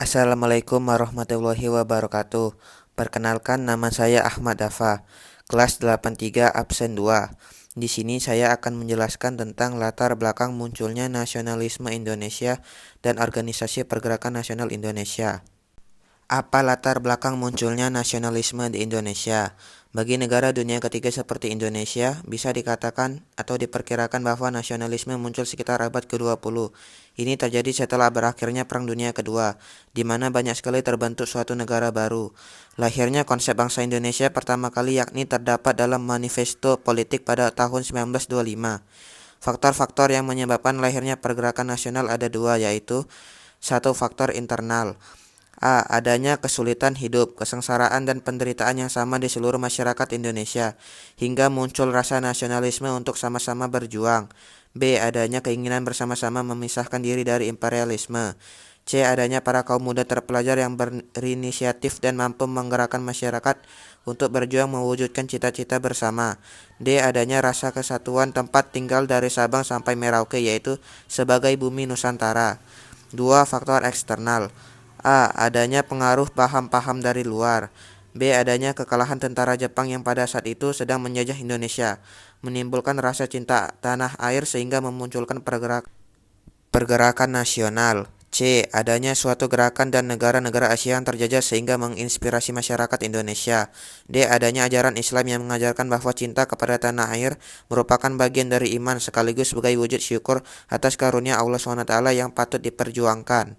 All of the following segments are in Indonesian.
Assalamualaikum warahmatullahi wabarakatuh. Perkenalkan, nama saya Ahmad Dafa, kelas 83 absen 2. Di sini saya akan menjelaskan tentang latar belakang munculnya nasionalisme Indonesia dan organisasi pergerakan nasional Indonesia. Apa latar belakang munculnya nasionalisme di Indonesia? Bagi negara dunia ketiga seperti Indonesia, bisa dikatakan atau diperkirakan bahwa nasionalisme muncul sekitar abad ke-20. Ini terjadi setelah berakhirnya Perang Dunia Kedua, di mana banyak sekali terbentuk suatu negara baru. Lahirnya konsep bangsa Indonesia pertama kali yakni terdapat dalam manifesto politik pada tahun 1925. Faktor-faktor yang menyebabkan lahirnya pergerakan nasional ada dua, yaitu satu, faktor internal. Adanya kesulitan hidup, kesengsaraan dan penderitaan yang sama di seluruh masyarakat Indonesia, hingga muncul rasa nasionalisme untuk sama-sama berjuang. B. Adanya keinginan bersama-sama memisahkan diri dari imperialisme. C. Adanya para kaum muda terpelajar yang berinisiatif dan mampu menggerakkan masyarakat untuk berjuang mewujudkan cita-cita bersama. D. Adanya rasa kesatuan tempat tinggal dari Sabang sampai Merauke, yaitu sebagai bumi Nusantara. 2. Faktor eksternal. Adanya pengaruh paham-paham dari luar. B. Adanya kekalahan tentara Jepang yang pada saat itu sedang menjajah Indonesia, menimbulkan rasa cinta tanah air sehingga memunculkan pergerakan nasional. C. Adanya suatu gerakan dan negara-negara Asia yang terjajah sehingga menginspirasi masyarakat Indonesia. D. Adanya ajaran Islam yang mengajarkan bahwa cinta kepada tanah air merupakan bagian dari iman sekaligus sebagai wujud syukur atas karunia Allah SWT yang patut diperjuangkan.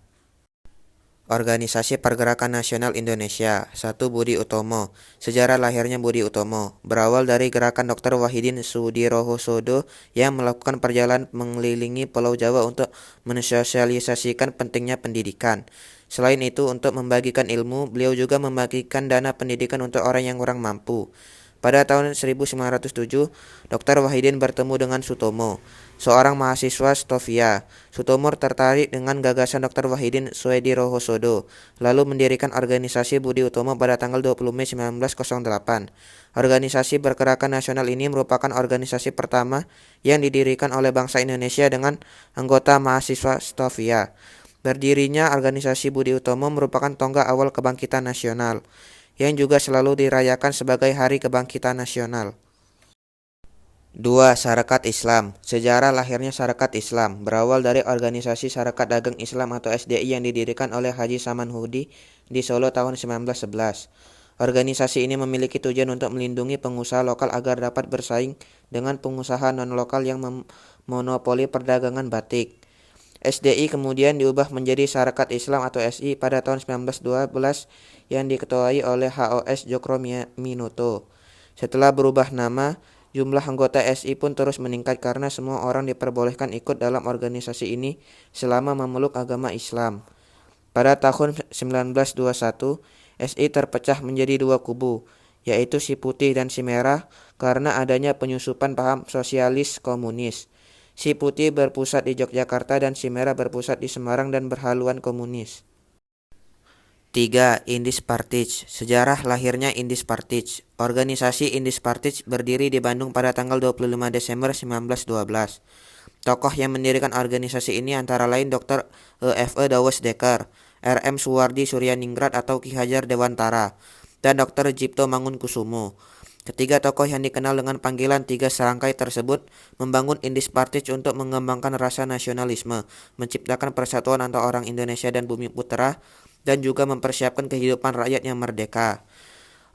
Organisasi Pergerakan Nasional Indonesia. 1. Budi Utomo. Sejarah lahirnya Budi Utomo berawal dari gerakan Dr. Wahidin Sudirohusodo yang melakukan perjalanan mengelilingi Pulau Jawa untuk mensosialisasikan pentingnya pendidikan. Selain itu, untuk membagikan ilmu, beliau juga membagikan dana pendidikan untuk orang yang kurang mampu. Pada tahun 1907, Dr. Wahidin bertemu dengan Sutomo, seorang mahasiswa Stovia. Sutomo tertarik dengan gagasan Dr. Wahidin Sudirohusodo, lalu mendirikan organisasi Budi Utomo pada tanggal 20 Mei 1908. Organisasi Pergerakan Nasional ini merupakan organisasi pertama yang didirikan oleh bangsa Indonesia dengan anggota mahasiswa Stovia. Berdirinya organisasi Budi Utomo merupakan tonggak awal kebangkitan nasional, yang juga selalu dirayakan sebagai Hari Kebangkitan Nasional. 2. Sarekat Islam. Sejarah lahirnya Sarekat Islam berawal dari organisasi Sarekat Dagang Islam atau SDI yang didirikan oleh Haji Samanhudi di Solo tahun 1911. Organisasi ini memiliki tujuan untuk melindungi pengusaha lokal agar dapat bersaing dengan pengusaha non-lokal yang memonopoli perdagangan batik. SDI kemudian diubah menjadi Sarekat Islam atau SI pada tahun 1912 yang diketuai oleh HOS Cokroaminoto. Setelah berubah nama, jumlah anggota SI pun terus meningkat karena semua orang diperbolehkan ikut dalam organisasi ini selama memeluk agama Islam. Pada tahun 1921, SI terpecah menjadi dua kubu, yaitu si putih dan si merah karena adanya penyusupan paham sosialis komunis. Si putih berpusat di Yogyakarta dan si merah berpusat di Semarang dan berhaluan komunis. 3. Indis Partij. Sejarah lahirnya Indis Partij. Organisasi Indis Partij berdiri di Bandung pada tanggal 25 Desember 1912. Tokoh yang mendirikan organisasi ini antara lain Dr. E.F.E. Dawes Dekker, R.M. Suwardi Suryaningrat atau Ki Hajar Dewantara, dan Dr. Djipto Mangunkusumo. Ketiga tokoh yang dikenal dengan panggilan tiga serangkai tersebut membangun Indis Partij untuk mengembangkan rasa nasionalisme, menciptakan persatuan antara orang Indonesia dan Bumi Putra, dan juga mempersiapkan kehidupan rakyat yang merdeka.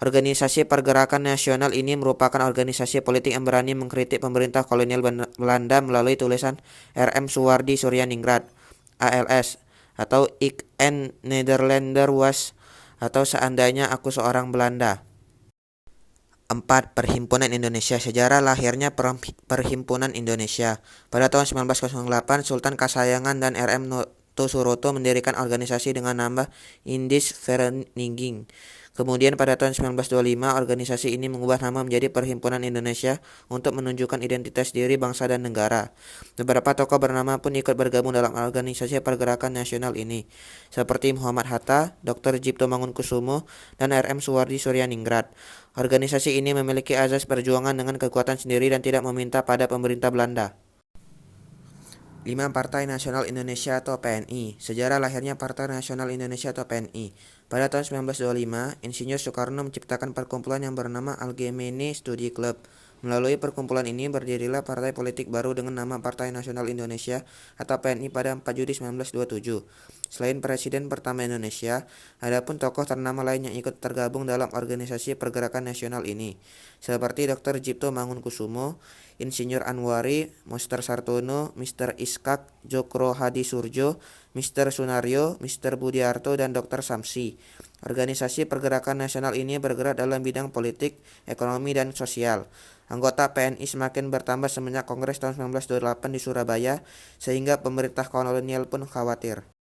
Organisasi Pergerakan Nasional ini merupakan organisasi politik yang berani mengkritik pemerintah kolonial Belanda melalui tulisan R.M. Suwardi Suryaningrat, ALS, atau Ik en Nederlander was, atau seandainya aku seorang Belanda. 4. Perhimpunan Indonesia. Sejarah lahirnya Perhimpunan Indonesia. Pada tahun 1908, Sultan Kasayangan dan R.M. Noto Suroto mendirikan organisasi dengan nama Indis Vereniging. Kemudian pada tahun 1925, organisasi ini mengubah nama menjadi Perhimpunan Indonesia untuk menunjukkan identitas diri bangsa dan negara. Beberapa tokoh bernama pun ikut bergabung dalam organisasi Pergerakan Nasional ini, seperti Muhammad Hatta, Dr. Djipto Mangunkusumo, dan R.M. Suwardi Suryaningrat. Organisasi ini memiliki azas perjuangan dengan kekuatan sendiri dan tidak meminta pada pemerintah Belanda. 5. Partai Nasional Indonesia atau PNI. Sejarah lahirnya Partai Nasional Indonesia atau PNI. Pada tahun 1925, Insinyur Soekarno menciptakan perkumpulan yang bernama Algemene Studi Club. Melalui perkumpulan ini berdirilah partai politik baru dengan nama Partai Nasional Indonesia atau PNI pada 4 Juli 1927. Selain Presiden pertama Indonesia, ada pun tokoh ternama lain yang ikut tergabung dalam organisasi pergerakan nasional ini, seperti Dr. Cipto Mangunkusumo, Insinyur Anwari, Mr. Sartono, Mr. Iskak, Jokro Hadi Surjo, Mr. Sunaryo, Mr. Budiarto, dan Dr. Samsi. Organisasi pergerakan nasional ini bergerak dalam bidang politik, ekonomi, dan sosial. Anggota PNI semakin bertambah semenjak Kongres tahun 1928 di Surabaya, sehingga pemerintah kolonial pun khawatir.